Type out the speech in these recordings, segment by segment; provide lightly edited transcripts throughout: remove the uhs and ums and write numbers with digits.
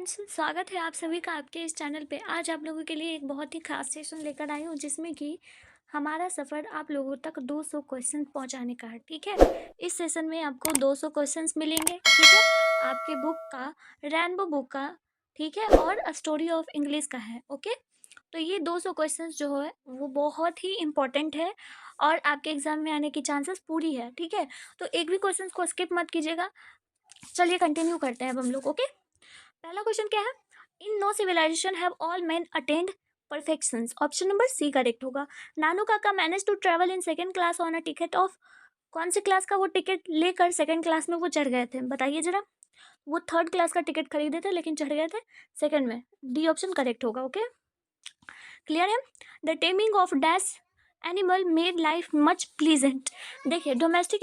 Friends, स्वागत है आप सभी का आपके इस चैनल पे। आज आप लोगों के लिए एक बहुत ही खास सेशन लेकर आई हूँ जिसमें कि हमारा सफ़र आप लोगों तक 200 क्वेश्चन पहुँचाने का है। ठीक है, इस सेशन में आपको 200 क्वेश्चंस मिलेंगे। ठीक है, आपके बुक का, रेनबो बुक का, ठीक है, और अ स्टोरी ऑफ इंग्लिश का है। ओके, तो ये 200 क्वेश्चंस जो है वो बहुत ही इंपॉर्टेंट है और आपके एग्जाम में आने की चांसेस पूरी है। ठीक है, तो एक भी क्वेश्चन को स्किप मत कीजिएगा। चलिए कंटिन्यू करते हैं अब हम लोग। ओके, पहला क्वेश्चन क्या है? In no civilization have all men attend perfections. Option number C correct होगा। Nanu Kaka manage to travel in second class on a ticket of. कौन सी क्लास का वो टिकट लेकर सेकंड क्लास में वो चढ़ गए थे, बताइए जरा। वो थर्ड क्लास का टिकट खरीदे थे लेकिन चढ़ गए थे सेकंड में। डी ऑप्शन करेक्ट होगा। ओके, क्लियर है। The taming of dash animal made life much pleasant. देखिए, डोमेस्टिक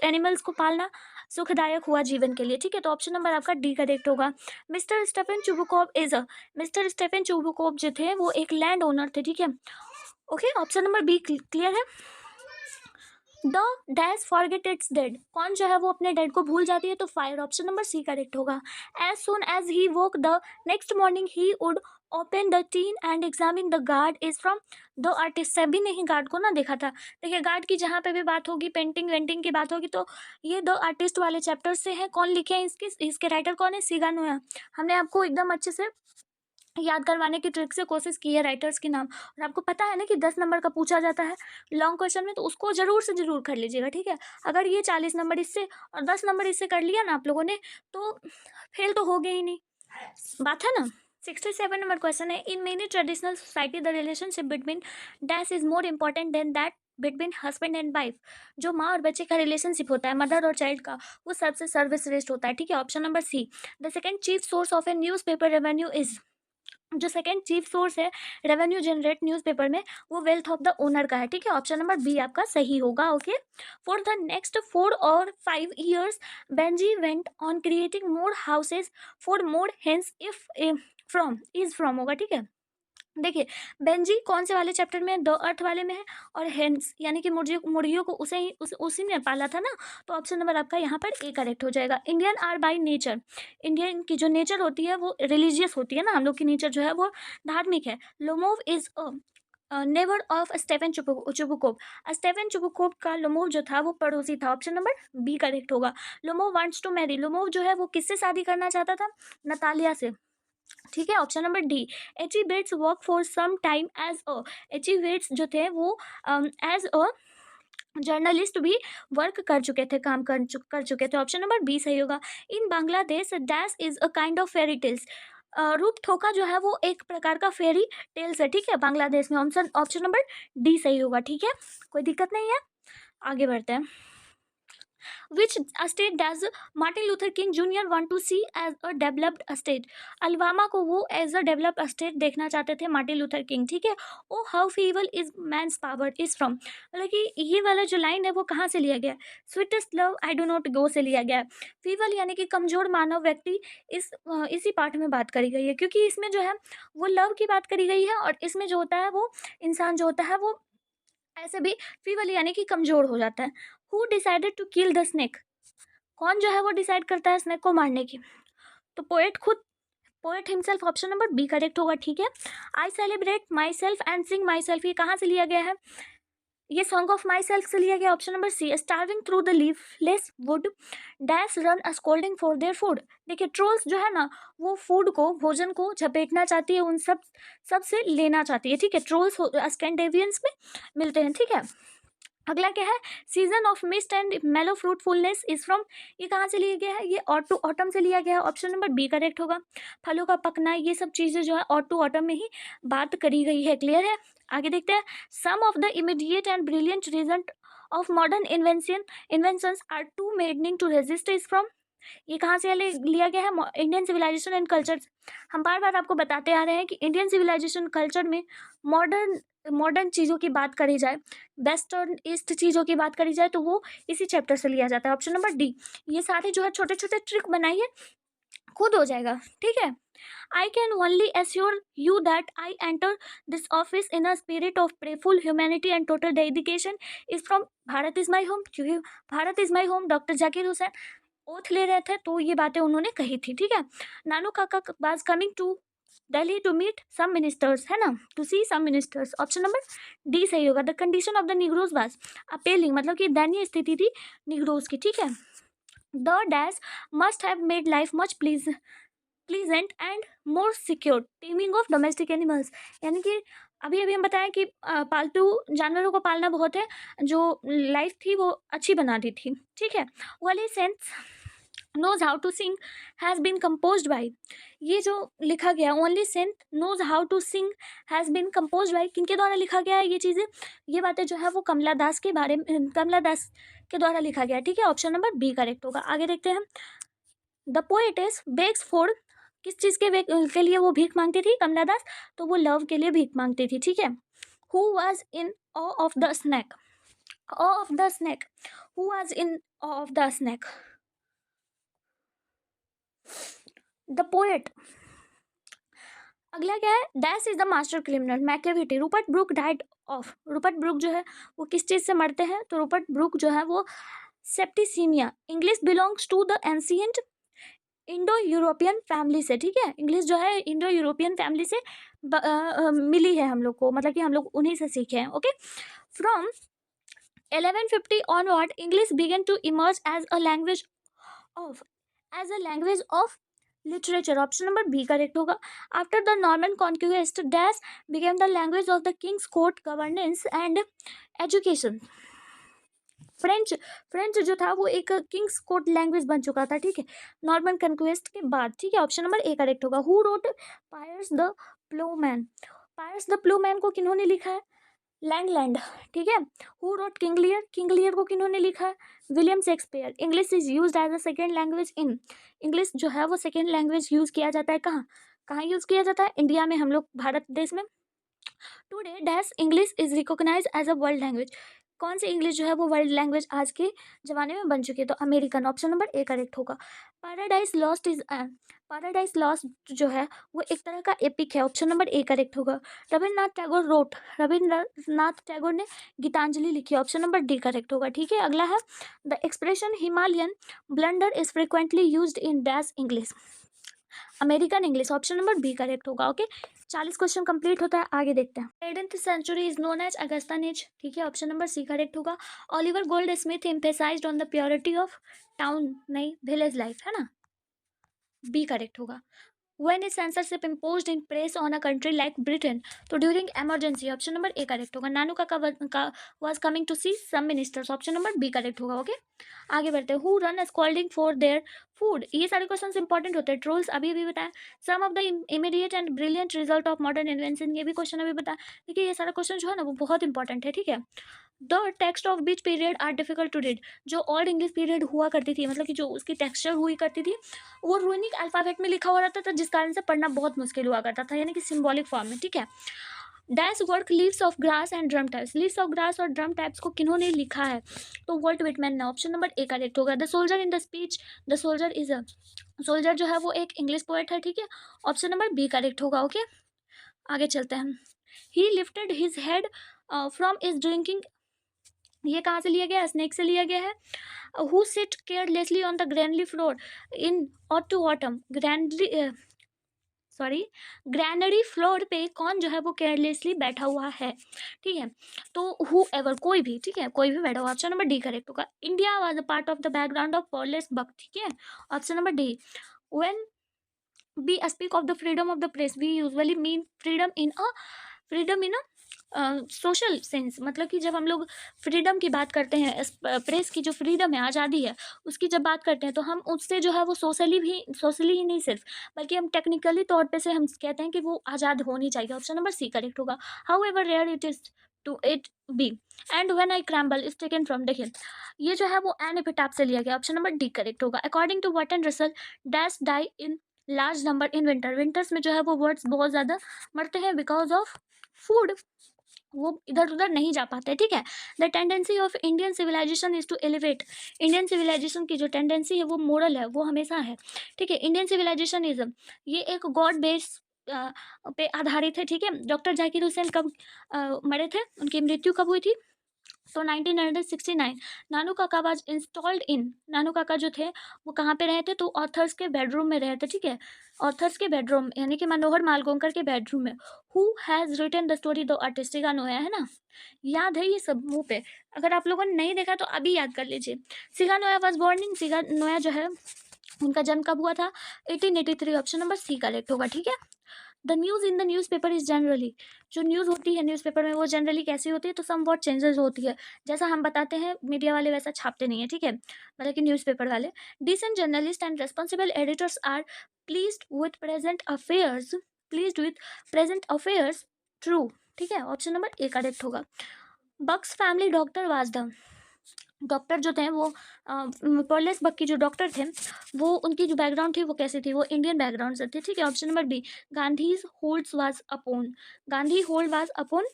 एनिमल्स को पालना सुखदायक हुआ जीवन के लिए। ठीक है, तो ऑप्शन नंबर आपका डी करेक्ट होगा। Mister Stephen Chubukov is a. Mister Stephen Chubukov जो थे वो एक लैंड ओनर थे। ठीक है, okay, option number B clear है। The dash forget it's dead. कौन जो है वो अपने डेड को भूल जाती है, तो fire. Option number C correct होगा। As soon as he woke the next morning he would open the tin and examine the guard is from the artist. सभी ने ही गार्ड को ना देखा था। देखिए, गार्ड की जहाँ पे भी बात होगी, पेंटिंग वेंटिंग की बात होगी, तो ये द आर्टिस्ट वाले चैप्टर से है। कौन लिखे हैं इसके राइटर कौन है? सीगा नोया। हमने आपको एकदम अच्छे से याद करवाने की ट्रिक से कोशिश की है राइटर्स के नाम। और आपको पता है ना कि 10 नंबर का पूछा जाता है लॉन्ग क्वेश्चन में, तो उसको जरूर से जरूर कर लीजिएगा। ठीक है, अगर ये 40 नंबर इससे और 10 नंबर इससे कर लिया ना आप लोगों ने, तो फेल तो हो गए ही नहीं, बात है ना। 67 नंबर क्वेश्चन है। In many traditional society the relationship between dash is more important then that between husband and wife. जो माँ और बच्चे का रिलेशनशिप होता है, मदर और चाइल्ड का, वो सबसे सर्वश्रेष्ठ होता है। ठीक है, option number C. The second chief source of a newspaper revenue is. जो सेकंड चीफ सोर्स है रेवेन्यू जनरेट न्यूज़पेपर में, वो वेल्थ ऑफ द ओनर का है। ठीक है, ऑप्शन नंबर बी आपका सही होगा। ओके, फॉर द नेक्स्ट 4 और 5 years Benji went on creating more houses for more hence if from is from होगा। ठीक है, देखिए, बेंजी कौन से वाले चैप्टर में है? द अर्थ वाले में है। और हेंस यानी कि मुर्गियों को उसी ने पाला था ना, तो ऑप्शन नंबर आपका यहाँ पर ए करेक्ट हो जाएगा। Indian are by nature. Indian की जो नेचर होती है वो रिलीजियस होती है ना, हम लोग की नेचर जो है वो धार्मिक है। Lomov is a neighbour of Stefan Chubukov. Stefan Chubukov का लोमोव जो था वो पड़ोसी था। ऑप्शन नंबर बी करेक्ट होगा। Lomov wants to marry. Lomov जो है वो किससे शादी करना चाहता था? नतालिया से। ठीक है, option number D. H E Bates work for some time as a. H E Bates जो थे वो एज अ जर्नलिस्ट भी वर्क कर चुके थे, काम कर चुके थे। ऑप्शन नंबर बी सही होगा। In Bangladesh dash is a kind of fairy tales. रूप थोका जो है वो एक प्रकार का फेरी टेल्स है। ठीक है, बांग्लादेश में। ऑप्शन ऑप्शन नंबर डी सही होगा। ठीक है, कोई दिक्कत नहीं है, आगे बढ़ते हैं। Which state does Martin Luther King Jr. want to see as a developed state? Alabama को वो एज अ डेवलप्ड स्टेट देखना चाहते थे मार्टिन लूथर किंग। ठीक है, O how feeble is man's power is from. मतलब कि ये वाला जो लाइन है वो कहाँ से लिया गया है? Sweetest love I do not गो से लिया गया है। फीबल यानी कि कमजोर मानव व्यक्ति, इसी पार्ट में बात करी गई है, क्योंकि इसमें जो है वो लव की बात करी गई है, और इसमें जो होता है वो इंसान जो होता है वो ऐसे भी फीबल यानी कि कमजोर हो जाता है। Who decided to kill the snake. कौन जो है वो डिसाइड करता है स्नेक को मारने की? तो पोएट खुद, poet himself. Option number B correct होगा। ठीक है, I celebrate myself and sing myself, ये कहाँ से लिया गया है? ये सॉन्ग ऑफ माई सेल्फ से लिया गया। Option number C. Starving through the leafless wood dash run a scolding for their food. देखिए, ट्रोल्स जो है ना वो फूड को, भोजन को झपेटना चाहती है, उन सब से लेना चाहती है। ठीक है, ट्रोल्स स्कैंडेवियंस में मिलते हैं। ठीक है, अगला क्या है? सीजन ऑफ मिस्ट एंड मेलो फ्रूटफुलनेस इज फ्रॉम। ये कहाँ से लिया गया है? ये ऑटम से लिया गया है। ऑप्शन नंबर बी करेक्ट होगा। फलों का पकना, ये सब चीज़ें जो है ऑटम में ही बात करी गई है। क्लियर है, आगे देखते हैं। Some of the immediate and brilliant result of modern inventions are to maddening to resist is from. ये कहाँ से लिया गया है? Indian civilization and culture. हम बार बार आपको बताते आ रहे हैं कि इंडियन सिविलाइजेशन कल्चर में मॉडर्न मॉडर्न चीज़ों की बात करी जाए, वेस्टर्न ईस्ट चीज़ों की बात करी जाए, तो वो इसी चैप्टर से लिया जाता है। Option number D. ये सारे जो है छोटे छोटे ट्रिक बनाइए, खुद हो जाएगा। ठीक है, I can only assure you that I enter this office in a spirit of prayerful humanity and total dedication is from Bharat is my home. क्योंकि Bharat is my home, doctor Zakir Hussain. Oath ले रहे थे तो ये बातें उन्होंने कही थी, ठीक है। Nanu Kaka was coming to Delhi to meet some ministers, है ना, to see some ministers. Option number D सही होगा। The condition of the Negroes was appalling, मतलब कि दयनीय स्थिति थी निग्रोज की, ठीक है। The dash must have made life much pleasant and more secure taming of domestic animals, यानी कि अभी अभी हम बताएं कि पालतू जानवरों को पालना बहुत है, जो लाइफ थी वो अच्छी बना दी थी, ठीक है। वाली sense knows how to sing has been composed by, ये जो लिखा गया only saint knows how to sing has been composed by, किनके द्वारा लिखा गया है ये चीज़ें, ये बातें जो है वो कमला दास के बारे में, कमला दास के द्वारा लिखा गया है, ठीक है। ऑप्शन नंबर बी करेक्ट होगा। आगे देखते हैं। द पोएटेस बेग्स फॉर, किस चीज़ के लिए वो भीख मांगती थी कमला दास, तो वो लव के लिए भीख मांगती थी, ठीक है। Who was in awe of the snake, awe of the snake, who was in awe of the snake, the poet. अगला क्या है, dash is the master criminal Machiavelli, Rupert Brooke died of, Rupert Brooke जो है वो किस चीज़ से मरते हैं, तो रूपर्ट ब्रूक जो है वो septicaemia, English belongs to the ancient Indo European family से, ठीक है। इंग्लिश जो है इंडो यूरोपियन फैमिली से मिली है हम लोग को, मतलब कि हम लोग उन्हीं से सीखे हैं, okay. From 1150 onward English began to emerge as a language of literature. Option number B correct होगा। After the Norman conquest dash became the language of the king's court governance and education. French जो था वो एक Kings court language बन चुका था, ठीक है, नॉर्मन कॉन्क्वेस्ट के बाद, ठीक है। ऑप्शन नंबर ए करेक्ट होगा। Who wrote Piers the Ploughman, Piers the Ploughman को किन्होंने लिखा है, लैंगलैंड, ठीक है। Who wrote King Lear, King Lear को किन्होंने लिखा है, William Shakespeare. English is used as a second language in, English जो है वो सेकेंड लैंग्वेज यूज किया जाता है कहाँ, कहाँ यूज किया जाता है, इंडिया में, हम लोग भारत देश में। Today dash English is recognised as a world language, कौन सी इंग्लिश जो है वो वर्ल्ड लैंग्वेज आज के ज़माने में बन चुकी है, तो American. Option number A correct होगा। Paradise Lost is Paradise Lost जो है वो एक तरह का एपिक है, ऑप्शन नंबर ए करेक्ट होगा। रविन्द्रनाथ टैगोर रोट, रविन्द्रनाथ टैगोर ने गीतांजलि लिखी, ऑप्शन नंबर डी करेक्ट होगा, ठीक है। अगला है the expression Himalayan blunder is frequently used in dash English, American English, option number B correct होगा, ओके। 40 क्वेश्चन कंप्लीट होता है, आगे देखते हैं। 18th century is known as Augustan age, ठीक है, ऑप्शन नंबर सी करेक्ट होगा। Oliver Goldsmith emphasized on the purity of town, नहीं विलेज लाइफ, है ना, बी करेक्ट होगा। When is censorship imposed in place on a country like Britain? तो during emergency, option number A correct होगा। Nanu Kaka was coming to see some ministers, option number B correct होगा, okay. आगे बढ़ते हैं। Who run a scolding for their food? ये सारे question important होते हैं। ट्रोल्स अभी अभी बताया। Some of the immediate and brilliant result of modern invention, ये भी क्वेश्चन अभी बताया। देखिए ये सारा क्वेश्चन जो है ना वो बहुत इंपॉर्टेंट है, ठीक है। The text of which period are difficult to read, जो ओल्ड इंग्लिश पीरियड हुआ करती थी, मतलब कि जो उसकी टेक्सचर हुई करती थी वो रूनिक अल्फाबेट में लिखा हुआ रहता था, जिस कारण से पढ़ना बहुत मुश्किल हुआ करता था, यानी कि सिंबॉलिक फॉर्म में, ठीक है। Dash work leaves of grass and drum types, leaves of grass और ड्रम टाइप्स को किन्होंने लिखा है, तो वॉल्ट विटमैन ने, ऑप्शन नंबर ए करेक्ट होगा। The soldier in the speech, the soldier is a, soldier जो है वो एक इंग्लिश पोएट है, ठीक है, ऑप्शन नंबर बी करेक्ट होगा, ओके। आगे चलते हैं। ही lifted his head from is drinking, ये कहाँ से लिया गया है, स्नेक से लिया गया है। Who sit carelessly on the grandly floor in ode to autumn, granary floor पे कौन जो है वो केयरलेसली बैठा हुआ है, ठीक है, तो हु एवर, कोई भी, ठीक है, कोई भी बैठा हुआ, ऑप्शन नंबर डी करेक्ट होगा। India was a part of the background of Pearl S Buck, ठीक है, option number D. When we speak of the freedom of the press we usually mean freedom in social sense, मतलब कि जब हम लोग freedom की बात करते हैं, प्रेस की जो फ्रीडम है, आज़ादी है, उसकी जब बात करते हैं तो हम उससे जो है वो सोशली ही नहीं सिर्फ, बल्कि हम टेक्निकली तौर पे से हम कहते हैं कि वो आज़ाद होनी चाहिए, ऑप्शन नंबर सी करेक्ट होगा। However rare it is to it be and when I crumble is taken from the hill, ये जो है वो एन एपिटाफ से लिया गया, ऑप्शन नंबर डी करेक्ट होगा। According to Bertrand Russell dash die in large number in winter, winters में जो है वो बर्ड्स बहुत ज़्यादा मरते हैं बिकॉज ऑफ फूड, वो इधर उधर नहीं जा पाते, ठीक है। The tendency of Indian civilisation is to elevate, Indian civilisation की जो टेंडेंसी है वो मोरल है, वो हमेशा है, ठीक है। इंडियन सिविलाइजेशनिज्म ये एक गॉड बेस पे आधारित है, ठीक है। डॉक्टर जाकिर हुसैन कब मरे थे, उनकी मृत्यु कब हुई थी, तो 1969 नानू काका वाज इंस्टॉल्ड इन, नानू काका जो थे वो कहाँ पे रहे थे, तो ऑथर्स के बेडरूम में रहे थे, ठीक है, ऑथर्स के बेडरूम यानी कि मनोहर मालगोंकर के बेडरूम में। Who has written the story the artist, गाना है ना, याद है ये सब मुंह पे, अगर आप लोगों ने नहीं देखा तो अभी याद कर लीजिए। सिगा नोया वॉज बॉर्न इन, सिगा नोया जो है उनका जन्म कब हुआ था, 1883, ऑप्शन नंबर सी करेक्ट होगा, ठीक है। The news in the news paper is generally, जो न्यूज़ होती है न्यूज़पेपर में वो जनरली कैसी होती है, तो सम वॉट चेंजेस होती है, जैसा हम बताते हैं मीडिया वाले वैसा छापते नहीं है, ठीक है, मतलब कि न्यूज़पेपर वाले। Decent journalist and responsible editors are pleased with present affairs, pleased with present affairs, true, ठीक है, ऑप्शन नंबर ए करेक्ट होगा। Buck's family doctor was the, doctor जो थे वो पॉलेस बक की जो डॉक्टर थे वो उनकी जो बैकग्राउंड थी वो कैसी थी, वो इंडियन बैकग्राउंड से थे, ठीक है, option number B. Gandhi holds was upon, Gandhi hold was upon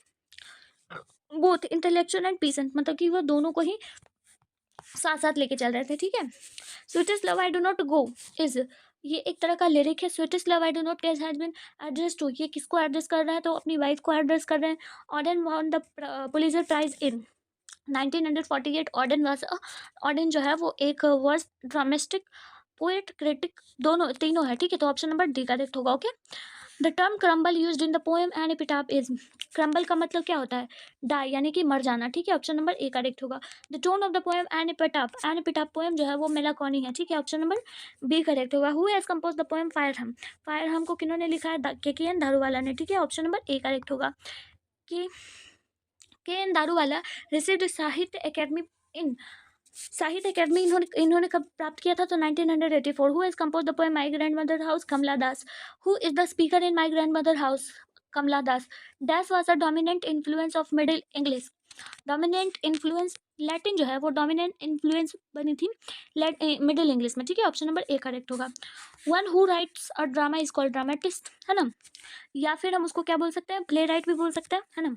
both intellectual and peasant, मतलब कि वो दोनों को ही साथ साथ लेके चल रहे थे, ठीक है। Sweetest love I do not go is, ये एक तरह का लिरिक है, sweetest love I do not guess has been address to, ये किसको एड्रेस कर रहा है, तो अपनी वाइफ को एड्रेस कर रहे हैं। Auden won the Pulitzer prize in 1948, Auden was, Auden जो है वो एक वर्स ड्रामेस्टिक पोएट क्रिटिक दोनों तीनों है, ठीक है, तो ऑप्शन नंबर डी करेक्ट होगा, okay. The term crumble used in the poem an epitaph is, crumble का मतलब क्या होता है, डाई यानी कि मर जाना, ठीक है, ऑप्शन नंबर ए करेक्ट होगा। The tone of the poem an epitaph poem जो है वो मेलाकोनी है, ठीक है, ऑप्शन नंबर बी करेक्ट होगा। Who has compose the poem fire hymn, fire hymn को किन्होंने लिखा है, के एन दारूवाला ने, ठीक है, ऑप्शन नंबर ए करेक्ट होगा। के एन दारूवाला रिसीव्ड साहित्य अकेडमी इन, साहित्य अकेडमी इन्होंने इन्होंने कब प्राप्त किया था, तो 1984। Who has compose the poem my grandmother house, Kamala Das. Who is the speaker in my grandmother house, Kamala Das. Dash was a dominant influence of middle English, dominant influence Latin जो है वो डोमिनेंट इन्फ्लुएंस बनी थी middle English में, ठीक है, option number A correct होगा। One who rights a drama is called dramatist, है ना, या फिर हम उसको क्या बोल सकते हैं, प्ले राइट भी बोल सकते हैं, है ना।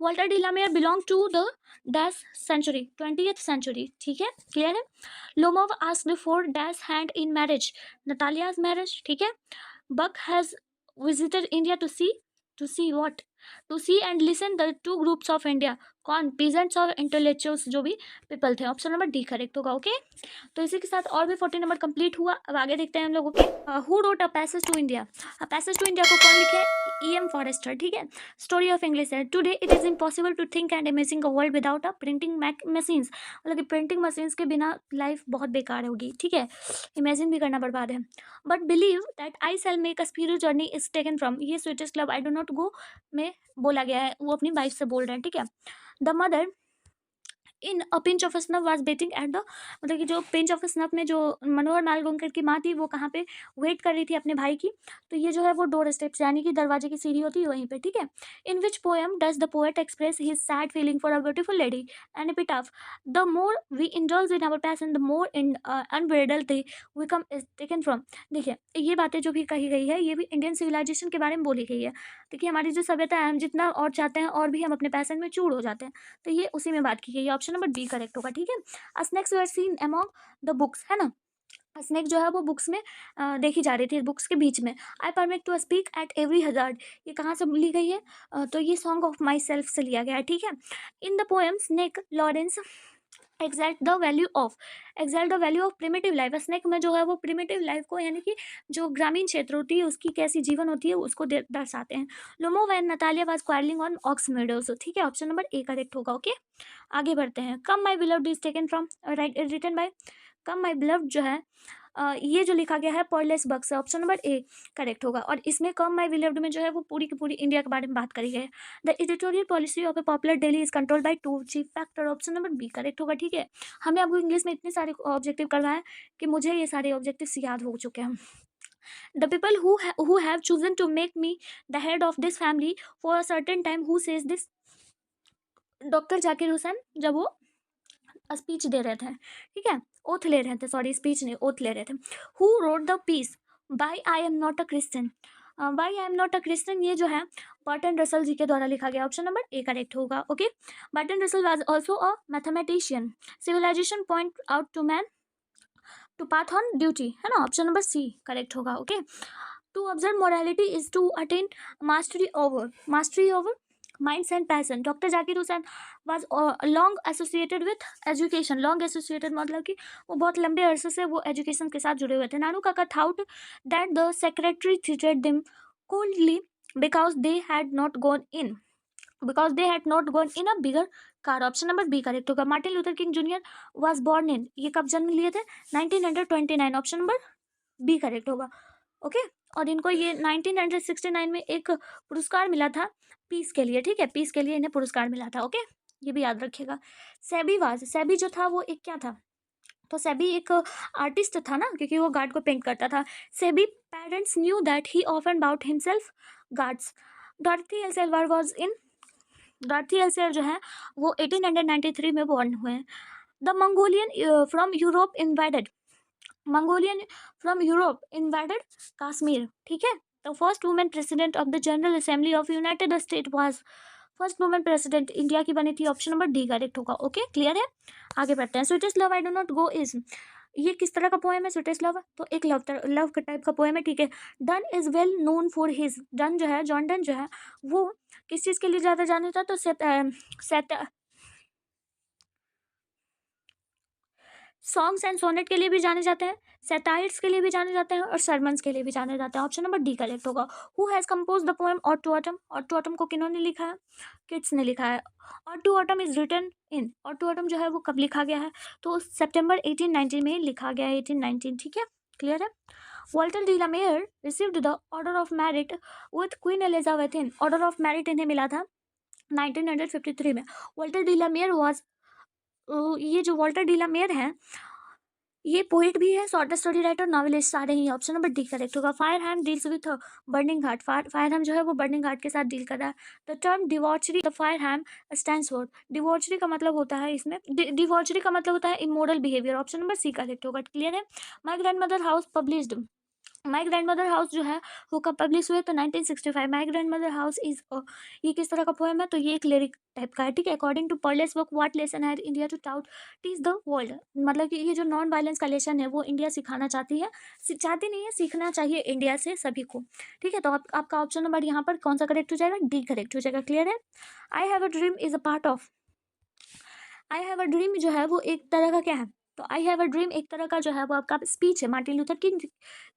Walter de la Mare belong to the dash century, 20th century, ठीक है, क्लियर है। Lomov asked for dash hand in marriage, Natalia's marriage, ठीक है। Buck has visited India to see what, to see and listen the two groups of India, कौन, peasants और intellectuals जो भी people थे, ऑप्शन नंबर डी करेक्ट होगा, okay. तो इसी के साथ और भी 40 नंबर कंप्लीट हुआ। अब आगे देखते हैं हम लोगों के who wrote a passage to India, passage to India को कौन लिखे, E.M. फॉरेस्टर, ठीक है। स्टोरी ऑफ इंग्लिश है, today it is impossible to think and imagine a world without a printing machines, मतलब कि प्रिंटिंग मशीन्स के बिना लाइफ बहुत बेकार होगी, ठीक है, इमेजिन भी करना बर्बाद है। But believe that I shall make a spirit journey is taken from, ये sweetest love I do not go में बोला गया है, वो अपनी वाइफ से बोल रहे हैं, ठीक है। The mother in a pinch of snuff was betting at the, मतलब कि जो पिंच ऑफ स्नफ में जो मनोहर मालगोंकर की माँ थी वो कहाँ पे वेट कर रही थी अपने भाई की, तो ये जो है वो डोर स्टेप्स यानी कि दरवाजे की सीढ़ी होती है वहीं पे, ठीक है। In which poem does the poet express his sad feeling for a beautiful lady and epitaph, the more we indulge in our passion the more in unbridled the we come is taken from. देखिए ये बातें जो भी कही गई है ये भी इंडियन सिविलाइजेशन के बारे में बोली गई है। देखिए हमारी जो सभ्यता है हम जितना और चाहते हैं और भी हम अपने पैशन में चूर हो जाते हैं, तो ये उसी में बात की गई है, ऑप्शन नंबर बी करेक्ट होगा, ठीक है। Snakes were seen among the books, है ना, स्नेक जो है वो बुक्स में देखी जा रही थी, बुक्स के बीच में। I permit to speak at every hazard, ये कहाँ से ली गई है, तो ये सॉन्ग ऑफ माई सेल्फ से लिया गया है, ठीक है। इन the poem snake Lawrence exact the value of primitive life, snake में जो है वो प्रिमिटिव लाइफ को यानी कि जो ग्रामीण क्षेत्र होती है उसकी कैसी जीवन होती है उसको दर्शाते हैं। Lomov and Natalia was quarrelling on ox meadows, ठीक है, ऑप्शन नंबर ए करेक्ट होगा, ओके। आगे बढ़ते हैं। Come my beloved is taken from written by, come my beloved जो है ये जो लिखा गया है पॉलेस बक से, ऑप्शन नंबर ए करेक्ट होगा। और इसमें कम माई बिलव्ड में जो है वो पूरी की पूरी इंडिया के बारे में बात करी गई है। The editorial policy of a popular daily is control by two chief factor, option number B correct होगा, ठीक है। हमने आपको इंग्लिश में इतने सारे ऑब्जेक्टिव करवाए कि मुझे ये सारे ऑब्जेक्टिव्स याद हो चुके हैं। The people who have chosen to make me the head of this family for a certain time, who says this, doctor Zakir Hussain जब वो स्पीच दे रहे थे, ठीक है, ओथ ले रहे थे, सॉरी स्पीच नहीं ओथ ले रहे थे। Who wrote the piece by I am not a Christian, by I am not a Christian ये जो है बर्टन रसल जी के द्वारा लिखा गया, ऑप्शन नंबर ए करेक्ट होगा, okay. Bertrand Russell was also a mathematician, civilisation point out to man to path on duty, है ना, ऑप्शन नंबर सी करेक्ट होगा, okay. To observe morality is to attain mastery over minds and passion. Doctor Zakir Hussain was long associated with education. Long associated मतलब कि वो बहुत लंबे अरसे से वो एजुकेशन के साथ जुड़े हुए थे। नानू काका thought that the secretary treated them coldly because they had not gone in a bigger car। Option number B correct होगा। Martin Luther King Junior was born in, ये कब जन्म लिए थे? 1929। ऑप्शन नंबर बी करेक्ट होगा। Okay, और इनको ये 1969 में एक पुरस्कार मिला था पीस के लिए, ठीक है, पीस के लिए इन्हें पुरस्कार मिला था। ओके, ये भी याद रखिएगा। सेबी जो था वो एक क्या था? तो सेबी एक आर्टिस्ट था ना, क्योंकि वो गार्ड को पेंट करता था। सेबी parents knew that he often bout himself guards. Dorothy L Sayers was in Dorothy L Sayers जो है वो 1893 में बॉर्न हुए हैं। The Mongolian from Europe invaded Kashmir, ठीक है। The first women president of the general assembly of United State was, first women president India की बनी थी। ऑप्शन नंबर डी करेक्ट होगा। ओके, क्लियर है। आगे बढ़ते हैं। Sweetest love I do not go is, ये किस तरह का पोएम है? स्वीटेस्ट लव, तो एक लव का टाइप का पोएम है, ठीक है। Done is well known for his, done जो है, जॉन डन जो है वो किस चीज के लिए ज्यादा जाना था? तो सॉन्ग्स एंड सोनेट के लिए भी जाने जाते हैं, सैटायर्स के लिए भी जाने जाते हैं, और सरमन्स के लिए भी जाने जाते हैं। ऑप्शन नंबर डी करेक्ट होगा। Who has compose the poem ode to autumn, ode to autumn को किन्होंने लिखा है? किड्स ने लिखा है। Ode to autumn is written in, ode to autumn जो है वो कब लिखा गया है? तो सितंबर 1890 में लिखा गया है, 1819, ठीक है, क्लियर है। Walter de la Mare received the order of merit with Queen Elizabeth in, order of merit इन्हें मिला था 1953 में। Walter de la Mare was, ये जो वॉल्टर डी ला मेयर है ये पोइट भी है, शॉर्ट स्टोरी राइटर, नॉवेलिस्ट, सारे ही। ऑप्शन नंबर डी करेक्ट होगा। Fire hymn deals with burning heart, fire hymn जो है वो बर्निंग हार्ट के साथ डील कर रहा है। द टर्म डिवॉर्चरी the fire hymn stands for, डिवॉर्चरी का मतलब होता है इसमें, डिवॉर्चरी का मतलब होता है immoral behaviour. Option number C correct होगा, क्लियर है। My grandmother house published, my grandmother house जो है वो कब पब्लिश हुए? तो 1965। My grandmother house is, ये किस तरह का पोएम है? तो ये एक लिरिक टाइप का है, ठीक है। According to Pearl's book what lesson had India to taught teach the world, मतलब कि ये जो नॉन वायलेंस का लेसन है वो इंडिया सिखाना चाहती है, चाहती नहीं है, सीखना चाहिए इंडिया से सभी को, ठीक है। तो आपका ऑप्शन नंबर यहाँ पर कौन सा करेक्ट हो जाएगा? डी करेक्ट हो जाएगा, क्लियर है। I have a dream is a part of, I have a dream जो है वो एक तरह का क्या है? तो आई हैव अ ड्रीम एक तरह का जो है वो आपका स्पीच है, मार्टिन लूथर किंग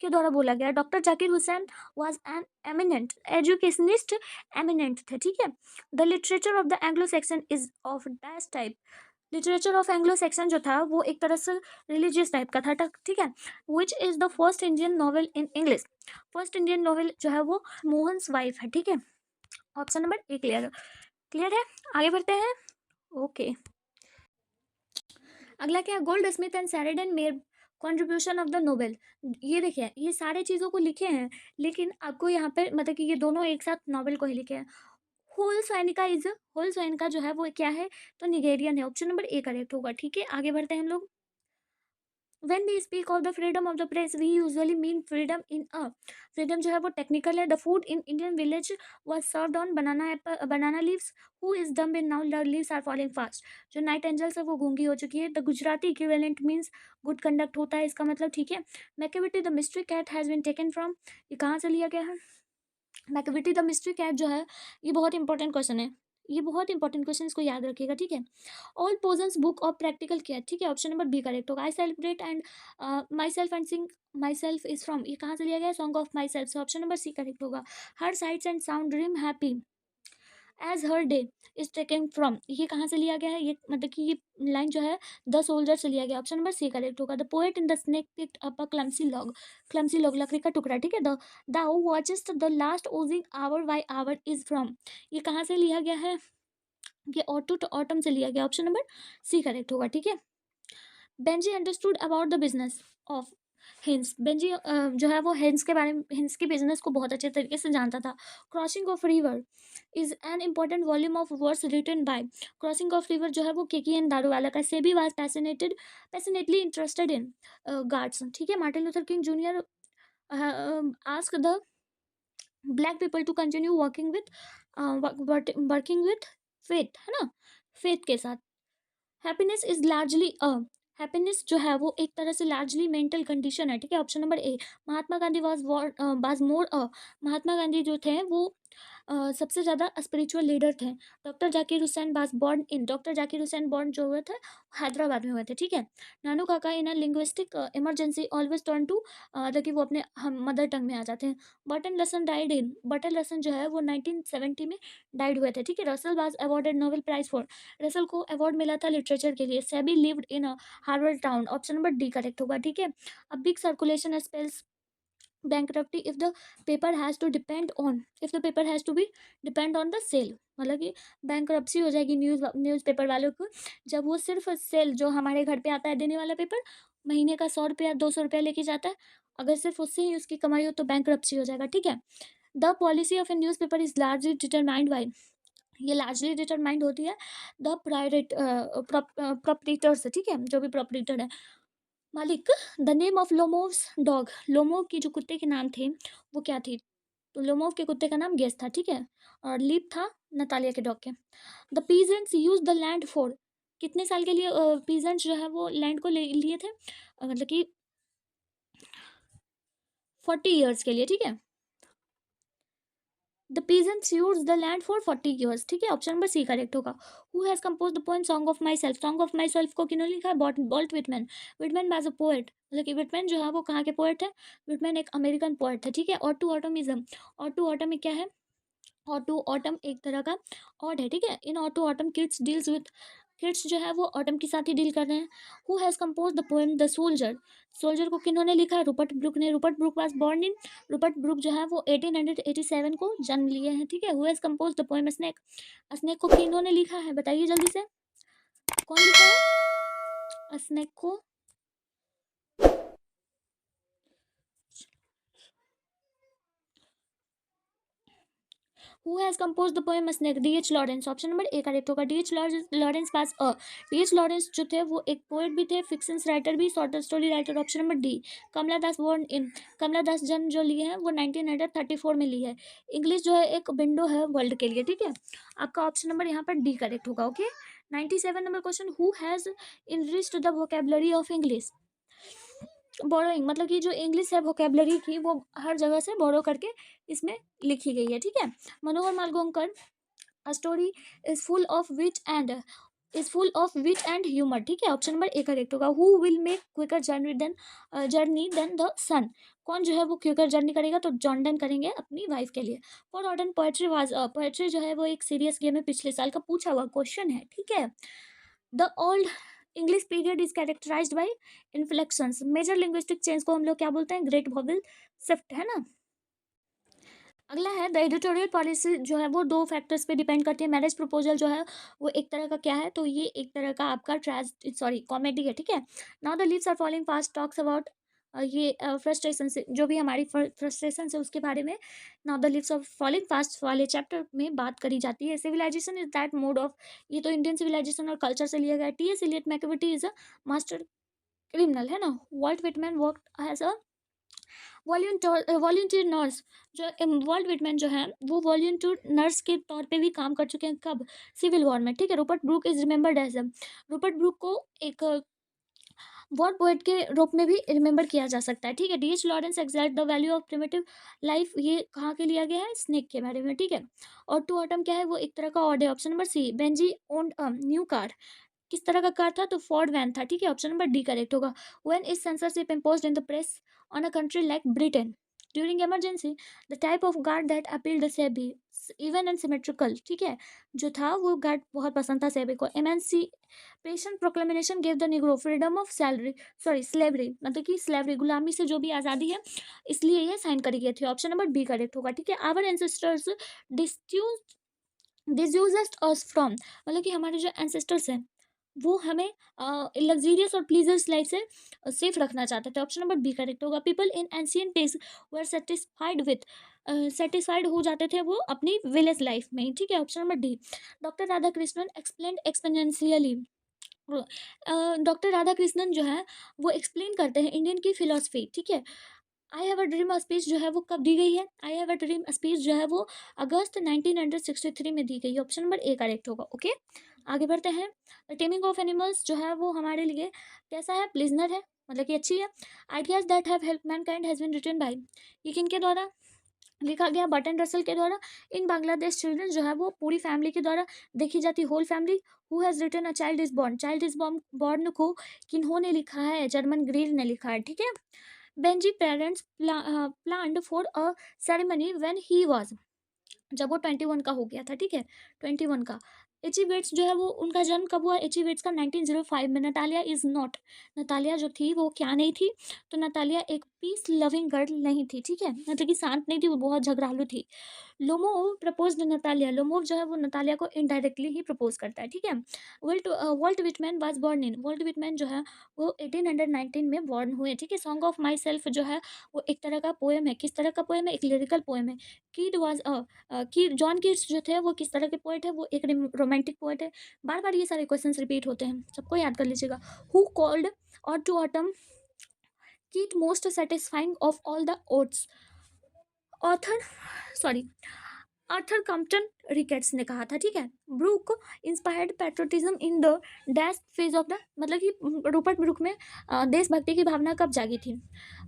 के द्वारा बोला गया। Doctor Zakir Hussain was an eminent educationist, eminent थे, ठीक है। The literature of the Anglo Saxon is of दैश type, literature of Anglo Saxon जो था वो एक तरह से रिलीजियस टाइप का था, ठीक है। Which is the first Indian novel in English, first Indian novel जो है वो मोहन्स वाइफ है, ठीक है। Option number A clear, clear है। आगे बढ़ते हैं। ओके, अगला क्या है? Goldsmith and Sheridan made contribution of the novel. ये देखिए, ये सारे चीज़ों को लिखे हैं, लेकिन आपको यहाँ पे मतलब कि ये दोनों एक साथ नोबेल को ही लिखे हैं। होल सोइनिका जो है वो क्या है? तो निगेरियन है। ऑप्शन नंबर ए करेक्ट होगा, ठीक है। आगे बढ़ते हैं हम लोग। When we speak of the freedom of the press, we usually mean freedom in a, freedom जो है वो टेक्निकल है। The food in Indian village was served on banana leaves. Who is dumb and now the leaves are falling fast. जो night angels है वो गूंगी हो चुकी है। The Gujarati equivalent means good conduct होता है इसका मतलब, ठीक है। Macavity the mystery cat has been taken from, ये कहाँ से लिया गया है? मैकेविटी द मिस्ट्री कैट जो है ये बहुत इंपॉर्टेंट क्वेश्चन है, ये बहुत इंपॉर्टेंट क्वेश्चन, इसको याद रखिएगा, ठीक है। Old Possum's book of practical care, ठीक है। ऑप्शन नंबर बी करेक्ट होगा। I celebrate and myself and sing myself is from, ये कहाँ से लिया गया है? सॉन्ग ऑफ माई सेल्फ, से ऑप्शन नंबर सी करेक्ट होगा। Her sights and sound dream happy as her day is taken from, ये कहाँ से लिया गया है? ये मतलब कि ये लाइन जो है द सोल्जर से लिया गया। ऑप्शन नंबर सी करेक्ट होगा। The poet in the snake picked up a clumsy log लकड़ी का टुकड़ा, ठीक है। The thou watchest the last oozing hour by hour is from, ये कहाँ से लिया गया है? ये ऑटो टू ऑटम से लिया गया। ऑप्शन नंबर सी करेक्ट होगा, ठीक है। Benji understood about the business of hints, Benji जो है वो हिंस के बारे में, हिंस की बिजनेस को बहुत अच्छे तरीके से जानता था। Crossing of river is an important volume of words written by, crossing of river जो है वो के एन दारूवाला का। Sebi was passionately interested in guards, ठीक है। Martin Luther King junior ask the black people to continue working with faith, है ना, faith के साथ। हैप्पीनेस इज लार्जली हैप्पीनेस जो है वो एक तरह से लार्जली मेंटल कंडीशन है, ठीक है। Option number A. Mahatma Gandhi was more Mahatma Gandhi जो थे वो सबसे ज़्यादा स्पिरिचुअल लीडर थे। डॉक्टर जाकिर हुसैन बॉर्न जो हुए थे हैदराबाद में हुए थे, ठीक है। Nanu Kaka in a linguistic emergency always turn to, मतलब कि वो अपने हम मदर टंग में आ जाते हैं। बटन लसन जो है वो 1970 में डाइड हुए थे, ठीक है। Russell was awarded Nobel prize for, Russell को अवार्ड मिला था लिटरेचर के लिए। Sebi lived in a Harvard town, option number D correct होगा, ठीक है। A big circulation spells bankruptcy if the paper has to be depend on the sale, मतलब कि बैंक्रप्सी हो जाएगी न्यूज़पेपर वालों को जब वो सिर्फ सेल, जो हमारे घर पे आता है देने वाला पेपर, महीने का 100 रुपया 200 रुपया लेके जाता है, अगर सिर्फ उससे ही उसकी कमाई हो तो बैंक्रप्सी हो जाएगा, ठीक है। The policy of A news paper is largely determined by, ये लार्जली डिटरमाइंड होती है द प्राइवेट प्रोपरेटर्स, ठीक है, जो भी प्रोपरेटर है, मालिक। The name of Lomov's dog, Lomov की जो कुत्ते के नाम थे वो क्या थी, तो लोमोव के कुत्ते का नाम गेस था, ठीक है। और लीप था नतालिया के डॉग के। The peasants use the land for, कितने साल के लिए पीजेंट्स जो है वो लैंड को लिए थे, मतलब कि 40 ईयर्स के लिए, ठीक है। The peasants use the land for 40 years, ठीक है, ऑप्शन नंबर सी करेक्ट होगा। Who has compose the poem song of my self को किन्होंने लिखा है, bolt Whitman. Whitman was a poet, मतलब कि विटमैन जो है वो कहाँ के पोएट है, विटमैन एक अमेरिकन पोएट था, ठीक है। ऑटो ऑटोमिज्म, ऑटो ऑटोमी क्या है, ऑटो ऑटम एक तरह का ऑड है, ठीक है। इन ऑटो ऑटम किड्स जो है वो ऑटम के साथ ही डील कर रहे हैं। Who has compose the poem the soldier, soldier को किन्होंने लिखा है, रूपर्ट ब्रुक ने। Rupert book was born in, Rupert book जो है वो 1887 को जन्म लिए हैं, ठीक है। Who has compose the poem snake, snake को किन्होंने लिखा है, बताइए जल्दी से, कौन लिखा है स्नेक को। Who has composed the poem Snake? D.H. Lawrence, option number A correct होगा। Lawrence pass a, D.H. Lawrence जो थे वो एक पोएट भी थे, फिक्शंस राइटर भी, short story writer, option number D. Kamala Das born in, Kamala Das जन्म जो लिए हैं वो 1934 में ली है। इंग्लिश जो है एक विंडो है वर्ल्ड के लिए, ठीक है। आपका ऑप्शन नंबर यहाँ पर डी करेक्ट होगा, okay. 97 number question, who has enriched the vocabulary of English. Borrowing, मतलब कि जो इंग्लिश है वोकेबलरी की वो हर जगह से बोरो करके इसमें लिखी गई है, ठीक है। Manohar Malgonkar, a story is full of wit and humour, ठीक है, ऑप्शन नंबर ए करेक्ट होगा। Who will make quicker journey than the sun, कौन जो है वो क्विकर जर्नी करेगा, तो जॉन डन करेंगे अपनी वाइफ के लिए। फॉर ऑर्डन पोएट्री जो है वो एक सीरियस गेम है, पिछले साल का पूछा हुआ क्वेश्चन है, ठीक है। The old English period is characterised by inflections, major linguistic change को हम लोग क्या बोलते हैं, ग्रेट वॉवेल शिफ्ट, है ना। अगला है द एडिटोरियल पॉलिसी जो है वो दो फैक्टर्स पे डिपेंड करती है। मैरिज प्रपोजल जो है वो एक तरह का क्या है, तो ये एक तरह का आपका कॉमेडी है, ठीक है। Now the leaves are falling fast talks about, ये फ्रस्ट्रेशन से, जो भी हमारी फ्रस्ट्रेशन है उसके बारे में now the leaves of falling fast वाले चैप्टर में बात करी जाती है। Civilization is that mode of, ये तो इंडियन सिविलाइजेशन और कल्चर से लिया गया। T S Eliot Macavity is a master criminal, है ना। Walt Whitman work as a volunteer nurse, जो वॉल्ट विटमैन जो है वो वॉल्यूंटियर नर्स के तौर पे भी काम कर चुके हैं, कब, सिविल वॉर में, ठीक है। Rupert Brooke is remembered as Rupert Brooke को एक वॉर पोएट के रूप में भी रिमेंबर किया जा सकता है, ठीक है। D H Lawrence exact the value of primitive life, ये कहाँ के लिया गया है, स्नेक के बारे में, ठीक है। और टू ऑटम क्या है, वो एक तरह का ऑड है, option number C. Benji owned a new car, किस तरह का कार था, तो फोर्ड वैन था, ठीक है, ऑप्शन नंबर डी करेक्ट होगा। When is censorship imposed in the press on a country like Britain, during emergency the type of guard that appealed SEBI, even and symmetrical, ठीक है, जो था वो गार्ड बहुत पसंद था सेबी को। Emancipation proclamation give the Negro freedom of slavery, मतलब कि स्लेवरी गुलामी से जो भी आज़ादी है, इसलिए ये साइन करी गई थी, ऑप्शन नंबर बी करेक्ट होगा, ठीक है। आवर एंसेस्टर्स डिस्यूज्ड अस फ्रॉम, मतलब कि हमारे जो एंसेस्टर्स हैं वो हमें लग्जीरियस और प्लीजर्स लाइफ से सेफ रखना चाहते थे, ऑप्शन नंबर बी करेक्ट होगा। People in ancient days were satisfied हो जाते थे वो अपनी विलेज लाइफ में ही, ठीक है, option number D. Doctor Radhakrishnan explain exponentially, doctor Radhakrishnan जो है वो एक्सप्लेन करते हैं इंडियन की फिलोसफी, ठीक है। I have a dream speech जो है वो कब दी गई है, I have a dream speech जो है वो अगस्त 1963 में दी गई है, ऑप्शन नंबर ए करेक्ट होगा, ओके। आगे बढ़ते हैं। द टेमिंग ऑफ एनिमल्स जो है वो हमारे लिए कैसा है, प्लिजनर है, मतलब कि अच्छी है। Ideas that have help mankind has been written by, ये किनके द्वारा, लिखा गया बर्टन रसल के द्वारा। इन बांग्लादेश चिल्ड्रन जो है वो पूरी फैमिली के द्वारा देखी जाती, whole family. Who has written a child is born, child is born को किन्होंने लिखा है, जर्मन ग्रील ने लिखा है, ठीक है। Benji parents planned for a ceremony when he was, जब वो 21 का हो गया था, ठीक है, 21 का। एचिवेट्स जो है वो उनका जन्म कब हुआ, एचिवेट्स का 1905 में। नतालिया इज नॉट, नतालिया जो थी वो क्या नहीं थी, तो नतालिया एक पीस लविंग गर्ल नहीं थी, ठीक है, मतलब कि शांत नहीं थी, वो बहुत झगड़ालू थी। लोमोव प्रपोज्ड नतालिया, लोमोव जो है वो नतालिया को इनडायरेक्टली ही प्रपोज करता है, ठीक है। Walt Whitman was born in, Walt Whitman जो है वो 1819 में बॉर्न हुए, ठीक है। सॉन्ग ऑफ माई सेल्फ जो है वो एक तरह का पोएम है, किस तरह का पोएम है, एक लिरिकल पोएम है। कीड वाज की जॉन कीट्स जो थे वो किस तरह के पोएट है, वो एक रोमांटिक पोएट है। बार बार ये सारे क्वेश्चंस रिपीट होते हैं, सबको याद कर लीजिएगा। हु कॉल्ड और to autumn Keats most satisfying of all the odes, author sorry Arthur Compton Ricketts ने कहा था, ठीक है। Brooke inspired patriotism in the dash phase of the, मतलब कि रूपर्ट ब्रूक में देशभक्ति की भावना कब जागी थी,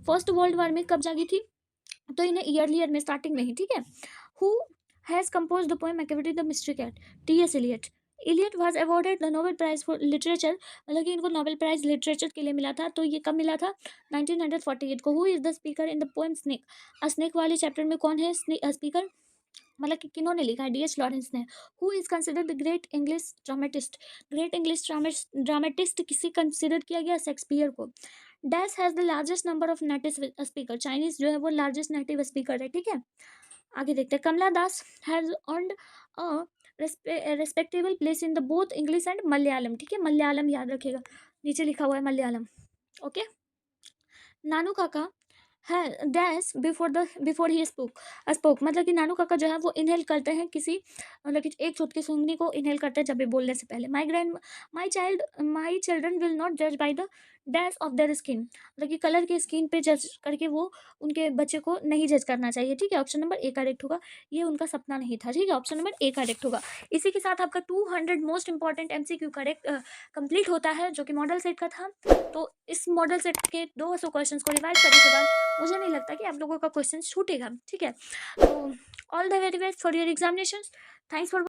फर्स्ट वर्ल्ड वॉर में कब जागी थी, तो इन्हें ईयरली ईयर में स्टार्टिंग में ही, ठीक है। Who has compose the poem activity the mystery cat, टी.एस. Eliot. Eliot was awarded the Nobel prize for literature, मतलब कि इनको नोबेल प्राइज लिटरेचर के लिए मिला था, तो ये कब मिला था, 1948 को। Who is the speaker in the poem snake, snake वाले चैप्टर में कौन है स्पीकर, मतलब कि किन्होंने लिखा है, डी.एच. लॉरेंस ने। Who is considered the great English dramatist, great English dramatist किसी कंसिडर किया गया, शेक्सपियर को। Dash has the largest number of native speaker, Chinese जो है वो लार्जेस्ट नेटिव स्पीकर है, ठीक है। आगे देखते हैं, Kamala Das has earned a respectable place in the both English and Malayalam, ठीक है, मलयालम याद रखिएगा, नीचे लिखा हुआ है मलयालम, ओके। नानू काका है डैश बिफोर ही स्पोक, मतलब कि नानू काका जो है वो इनहेल करते हैं किसी, मतलब कि एक छुटकी सूंघनी को इनहेल करते हैं जब भी बोलने से पहले। माई चिल्ड्रन विल नॉट जज by the dash of their skin, मतलब कि कलर के स्किन पे जज करके वो उनके बच्चे को नहीं जज करना चाहिए, ठीक है। ऑप्शन नंबर ए करेक्ट होगा, ये उनका सपना नहीं था, ठीक है, ऑप्शन नंबर ए करेक्ट होगा। इसी के साथ आपका 200 most important MCQ correct complete होता है, जो कि मॉडल सेट का था। तो इस मॉडल सेट के 200 क्वेश्चन को रिवाइज करने के बाद मुझे नहीं लगता कि आप लोगों का क्वेश्चन छूटेगा, ठीक है। तो all the very best for your examination, thanks for